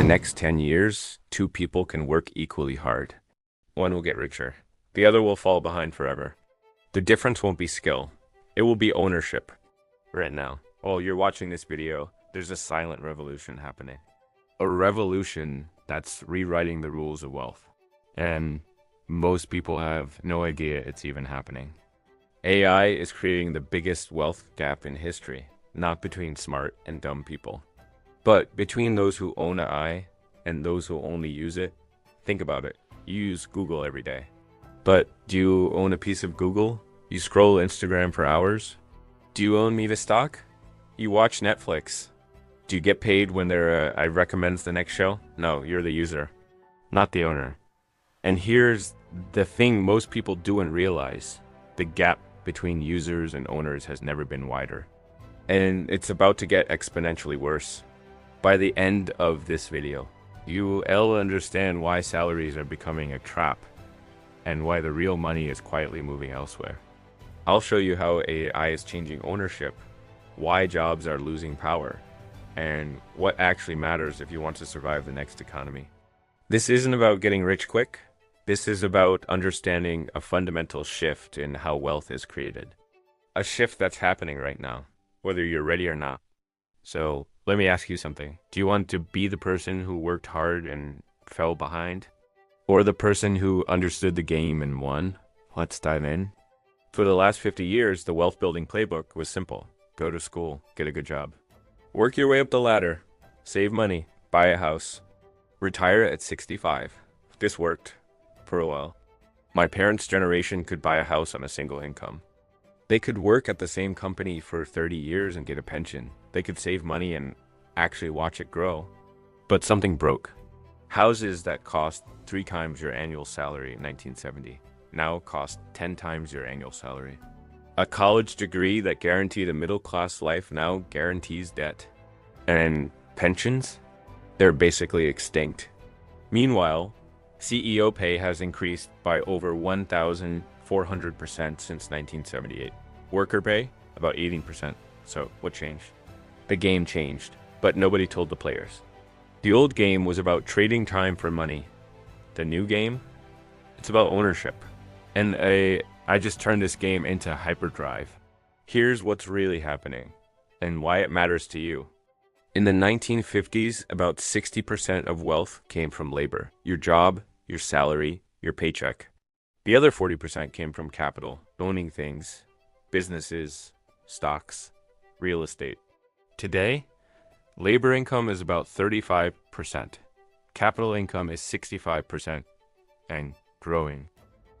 the next 10 years, two people can work equally hard. One will get richer. The other will fall behind forever. The difference won't be skill. It will be ownership. Right now, while you're watching this video, there's a silent revolution happening. A revolution that's rewriting the rules of wealth. And most people have no idea it's even happening. AI is creating the biggest wealth gap in history, not between smart and dumb people, but between those who own an eye and those who only use it. Think about it. You use Google every day. But do you own a piece of Google? You scroll Instagram for hours? Do you own Meta stock? You watch Netflix? Do you get paid when I recommends the next show? No, you're the user, not the owner. And here's the thing most people don't realize. The gap between users and owners has never been wider. And it's about to get exponentially worse. By the end of this video, you will understand why salaries are becoming a trap and why the real money is quietly moving elsewhere. I'll show you how AI is changing ownership, why jobs are losing power, and what actually matters if you want to survive the next economy. This isn't about getting rich quick. This is about understanding a fundamental shift in how wealth is created. A shift that's happening right now, whether you're ready or not. So let me ask you something. Do you want to be the person who worked hard and fell behind? Or the person who understood the game and won? Let's dive in. For the last 50 years, the wealth building playbook was simple. Go to school, get a good job. Work your way up the ladder, save money, buy a house, retire at 65. This worked for a while. My parents' generation could buy a house on a single income. They could work at the same company for 30 years and get a pension. They could save money and actually watch it grow. But something broke. Houses that cost 3 times your annual salary in 1970 now cost 10 times your annual salary. A college degree that guaranteed a middle-class life now guarantees debt. And pensions? They're basically extinct. Meanwhile, CEO pay has increased by over 1,400% since 1978. Worker pay, about 18%. So what changed? The game changed, but nobody told the players. The old game was about trading time for money. The new game? It's about ownership. And I just turned this game into hyperdrive. Here's what's really happening and why it matters to you. In the 1950s, about 60% of wealth came from labor. Your job, your salary, your paycheck. The other 40% came from capital, owning things, businesses, stocks, real estate. Today, labor income is about 35%. Capital income is 65% and growing.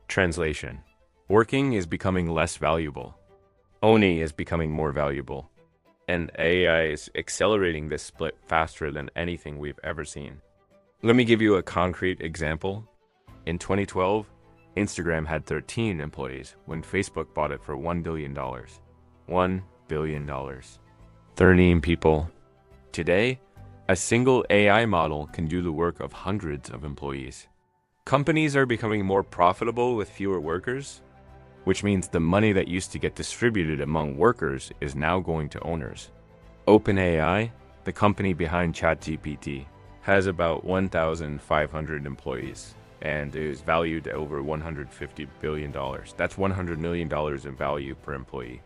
Translation. Working is becoming less valuable. Owning is becoming more valuable. And AI is accelerating this split faster than anything we've ever seen. Let me give you a concrete example. In 2012, Instagram had 13 employees when Facebook bought it for $1 billion. $1 billion. 13 people. Today, a single AI model can do the work of hundreds of employees. Companies are becoming more profitable with fewer workers, which means the money that used to get distributed among workers is now going to owners. OpenAI, the company behind ChatGPT, has about 1,500 employees and is valued at over $150 billion. That's $100 million in value per employee.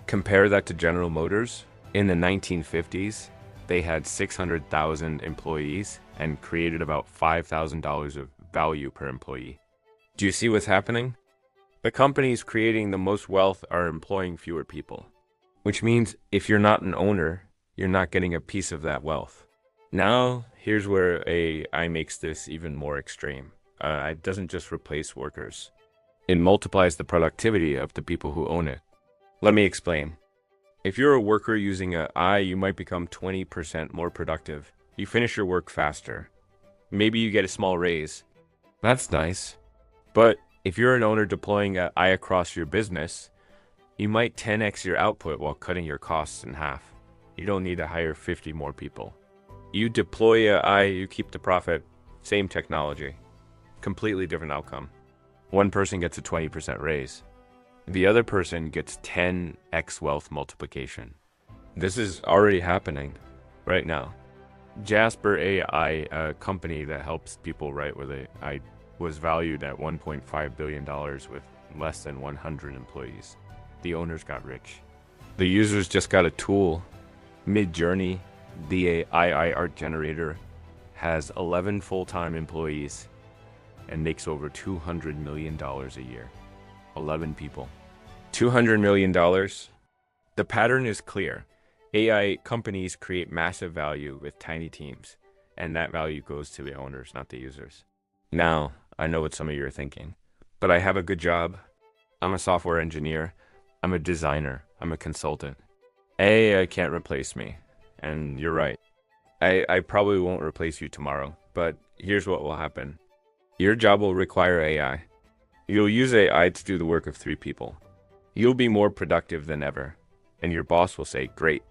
Compare that to General Motors. In the 1950s, they had 600,000 employees and created about $5,000 of value per employee. Do you see what's happening? The companies creating the most wealth are employing fewer people, which means if you're not an owner, you're not getting a piece of that wealth. Now, here's where AI makes this even more extreme. It doesn't just replace workers. It multiplies the productivity of the people who own it. Let me explain. If you're a worker using AI, you might become 20% more productive. You finish your work faster. Maybe you get a small raise. That's nice. But if you're an owner deploying AI across your business, you might 10x your output while cutting your costs in half. You don't need to hire 50 more people. You deploy AI, you keep the profit, same technology. Completely different outcome. One person gets a 20% raise. The other person gets 10x wealth multiplication. This is already happening right now. Jasper AI, a company that helps people write with AI, was valued at $1.5 billion with less than 100 employees. The owners got rich. The users just got a tool. Mid-Journey, the AI art generator, has 11 full-time employees and makes over $200 million a year. 11 people. $200 million. The pattern is clear. AI companies create massive value with tiny teams, and that value goes to the owners, not the users. Now, I know what some of you are thinking, but I have a good job. I'm a software engineer. I'm a designer. I'm a consultant. AI can't replace me. And you're right. I probably won't replace you tomorrow, but here's what will happen. Your job will require AI. You'll use AI to do the work of 3 people. You'll be more productive than ever, and your boss will say, "Great.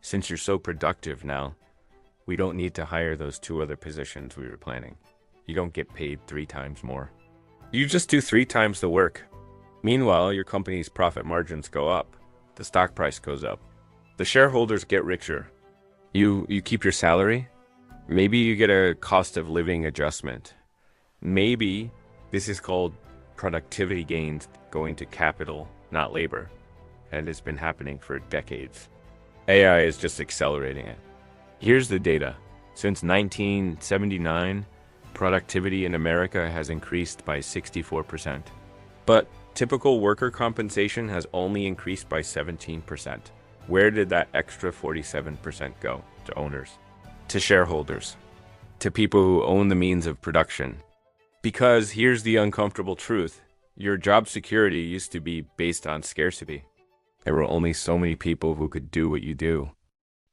Since you're so productive now, we don't need to hire those 2 other positions we were planning. You don't get paid 3 times more. You just do 3 times the work." Meanwhile, your company's profit margins go up. The stock price goes up. The shareholders get richer. You keep your salary. Maybe you get a cost of living adjustment. Maybe this is called productivity gains going to capital, not labor. And it's been happening for decades. AI is just accelerating it. Here's the data. Since 1979, productivity in America has increased by 64%. But typical worker compensation has only increased by 17%. Where did that extra 47% go? To owners, to shareholders, to people who own the means of production. Because here's the uncomfortable truth. Your job security used to be based on scarcity. There were only so many people who could do what you do.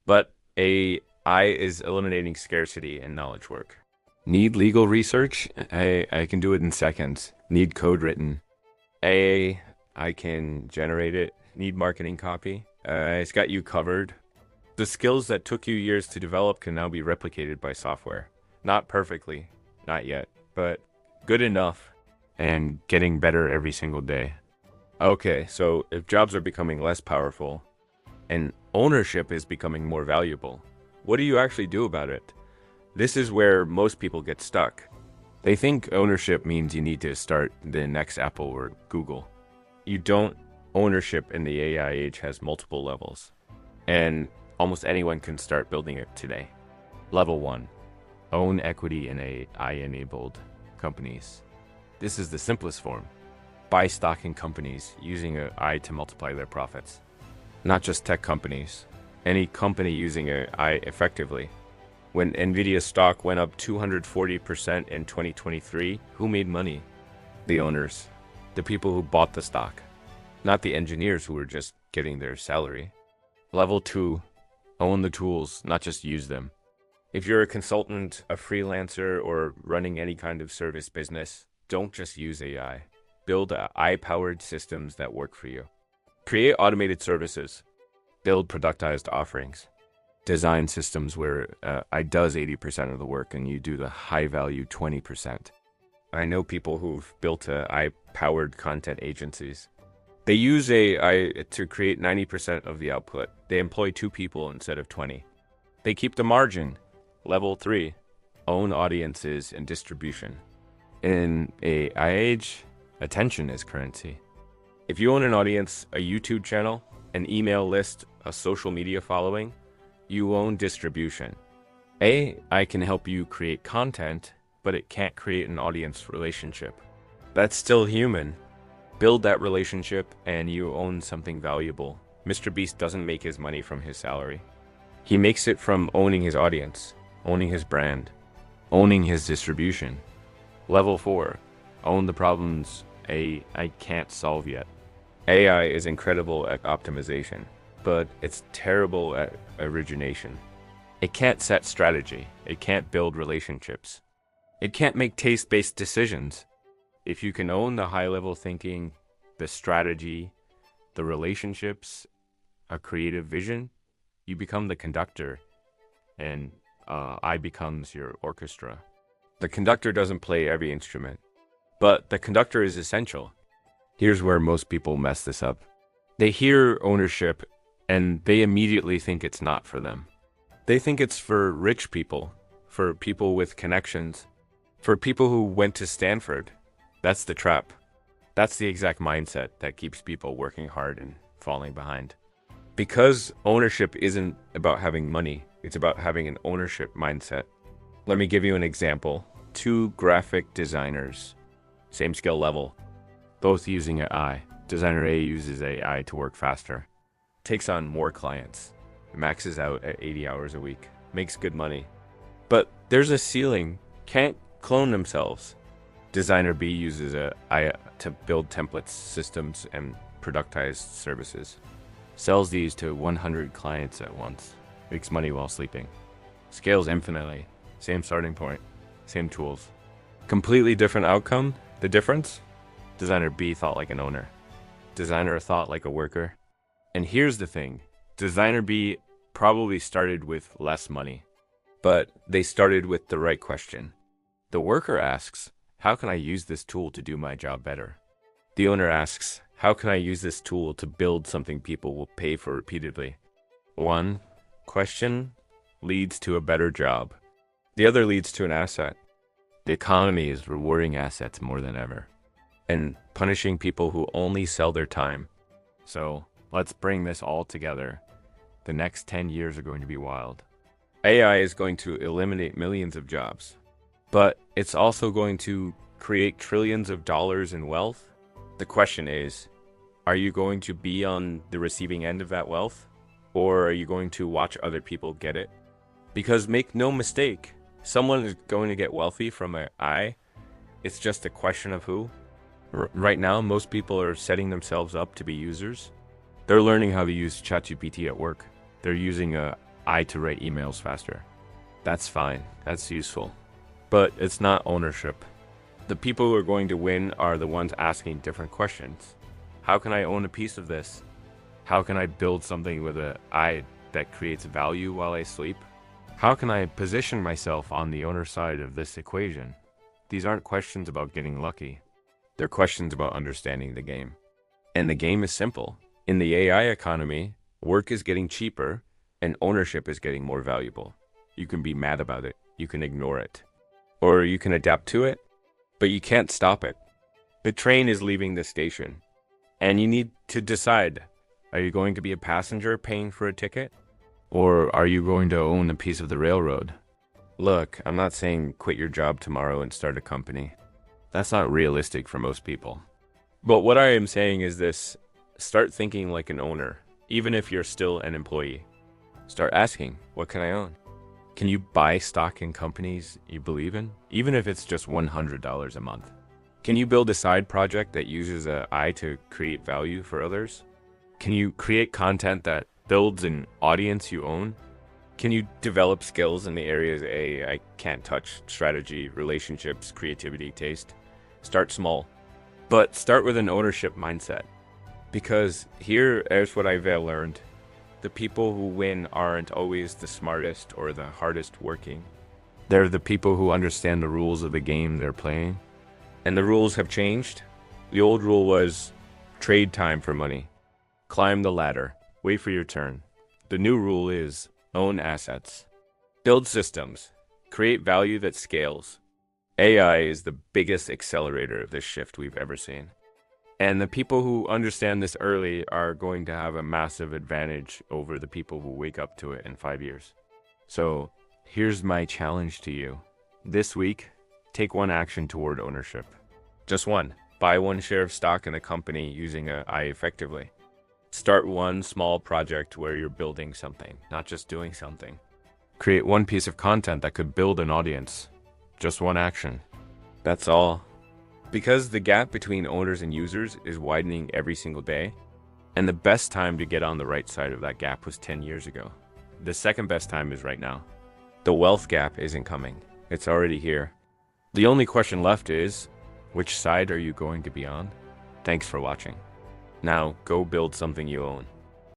But AI is eliminating scarcity in knowledge work. Need legal research? I can do it in seconds. Need code written? I can generate it. Need marketing copy? It's got you covered. The skills that took you years to develop can now be replicated by software. Not perfectly, not yet, but good enough and getting better every single day. Okay, so if jobs are becoming less powerful and ownership is becoming more valuable, what do you actually do about it? This is where most people get stuck. They think ownership means you need to start the next Apple or Google. You don't. Ownership in the AI age has multiple levels, and almost anyone can start building it today. Level 1, own equity in AI-enabled companies. This is the simplest form. Buy stock in companies using AI to multiply their profits. Not just tech companies, any company using AI effectively. When Nvidia stock went up 240% in 2023, who made money? The owners, the people who bought the stock. Not the engineers who were just getting their salary. Level 2, own the tools, not just use them. If you're a consultant, a freelancer, or running any kind of service business, don't just use AI. Build AI-powered systems that work for you. Create automated services. Build productized offerings. Design systems where AI does 80% of the work and you do the high-value 20%. I know people who've built AI-powered content agencies. They use AI to create 90% of the output. They employ 2 people instead of 20. They keep the margin. Level 3, own audiences and distribution. In AI age, attention is currency. If you own an audience, a YouTube channel, an email list, a social media following, you own distribution. AI can help you create content, but it can't create an audience relationship. That's still human. Build that relationship and you own something valuable. Mr. Beast doesn't make his money from his salary. He makes it from owning his audience, owning his brand, owning his distribution. Level 4, own the problems AI can't solve yet. AI is incredible at optimization, but it's terrible at origination. It can't set strategy. It can't build relationships. It can't make taste-based decisions. If you can own the high-level thinking, the strategy, the relationships, a creative vision, you become the conductor, and I becomes your orchestra. The conductor doesn't play every instrument, but the conductor is essential. Here's where most people mess this up. They hear ownership, and they immediately think it's not for them. They think it's for rich people, for people with connections, for people who went to Stanford. That's the trap. That's the exact mindset that keeps people working hard and falling behind. Because ownership isn't about having money, it's about having an ownership mindset. Let me give you an example. 2 graphic designers, same skill level, both using AI. Designer A uses AI to work faster, takes on more clients, maxes out at 80 hours a week, makes good money. But there's a ceiling, can't clone themselves. Designer B uses AI to build templates, systems, and productized services. Sells these to 100 clients at once, makes money while sleeping. Scales infinitely, same starting point, same tools. Completely different outcome. The difference? Designer B thought like an owner. Designer thought like a worker. And here's the thing. Designer B probably started with less money, but they started with the right question. The worker asks, how can I use this tool to do my job better? The owner asks, how can I use this tool to build something people will pay for repeatedly? One question leads to a better job. The other leads to an asset. The economy is rewarding assets more than ever and punishing people who only sell their time. So let's bring this all together. The next 10 years are going to be wild. AI is going to eliminate millions of jobs, but it's also going to create trillions of dollars in wealth. The question is, are you going to be on the receiving end of that wealth, or are you going to watch other people get it? Because make no mistake, someone is going to get wealthy from AI. It's just a question of who. Right now, most people are setting themselves up to be users. They're learning how to use ChatGPT at work. They're using AI to write emails faster. That's fine. That's useful. But it's not ownership. The people who are going to win are the ones asking different questions. How can I own a piece of this? How can I build something with an AI that creates value while I sleep? How can I position myself on the owner side of this equation? These aren't questions about getting lucky. They're questions about understanding the game. And the game is simple. In the AI economy, work is getting cheaper and ownership is getting more valuable. You can be mad about it. You can ignore it. Or you can adapt to it, but you can't stop it. The train is leaving the station, and you need to decide, are you going to be a passenger paying for a ticket? Or are you going to own a piece of the railroad? Look, I'm not saying quit your job tomorrow and start a company. That's not realistic for most people. But what I am saying is this: start thinking like an owner, even if you're still an employee. Start asking, what can I own? Can you buy stock in companies you believe in, even if it's just $100 a month? Can you build a side project that uses AI to create value for others? Can you create content that builds an audience you own? Can you develop skills in the areas AI can't touch: strategy, relationships, creativity, taste? Start small, but start with an ownership mindset. Because here's what I've learned. The people who win aren't always the smartest or the hardest working. They're the people who understand the rules of the game they're playing. And the rules have changed. The old rule was trade time for money. Climb the ladder. Wait for your turn. The new rule is own assets. Build systems. Create value that scales. AI is the biggest accelerator of this shift we've ever seen. And the people who understand this early are going to have a massive advantage over the people who wake up to it in 5 years. So here's my challenge to you. This week, take one action toward ownership. Just one. Buy one share of stock in a company using AI effectively. Start one small project where you're building something, not just doing something. Create one piece of content that could build an audience. Just one action. That's all. Because the gap between owners and users is widening every single day, and the best time to get on the right side of that gap was 10 years ago. The second best time is right now. The wealth gap isn't coming. It's already here. The only question left is, which side are you going to be on? Thanks for watching. Now, go build something you own.